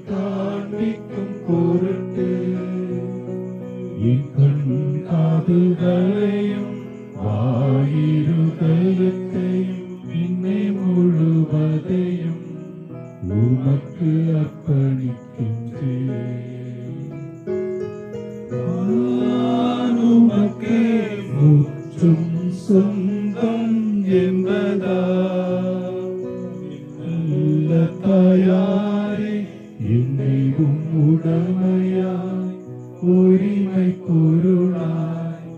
காண்பிக்கும் பொருட்டு என் கண் காதுகளையும் வாயிருதயத்தையும் என்னை முழுவதையும் உமக்கு அர்ப்பணிக்கின்றேன். நான் உமக்கே முற்றும் சொந்தம் என்பதா நல்ல தாயாரே, என்னை உம்முடைமையாய் உரிமை பொருளாய்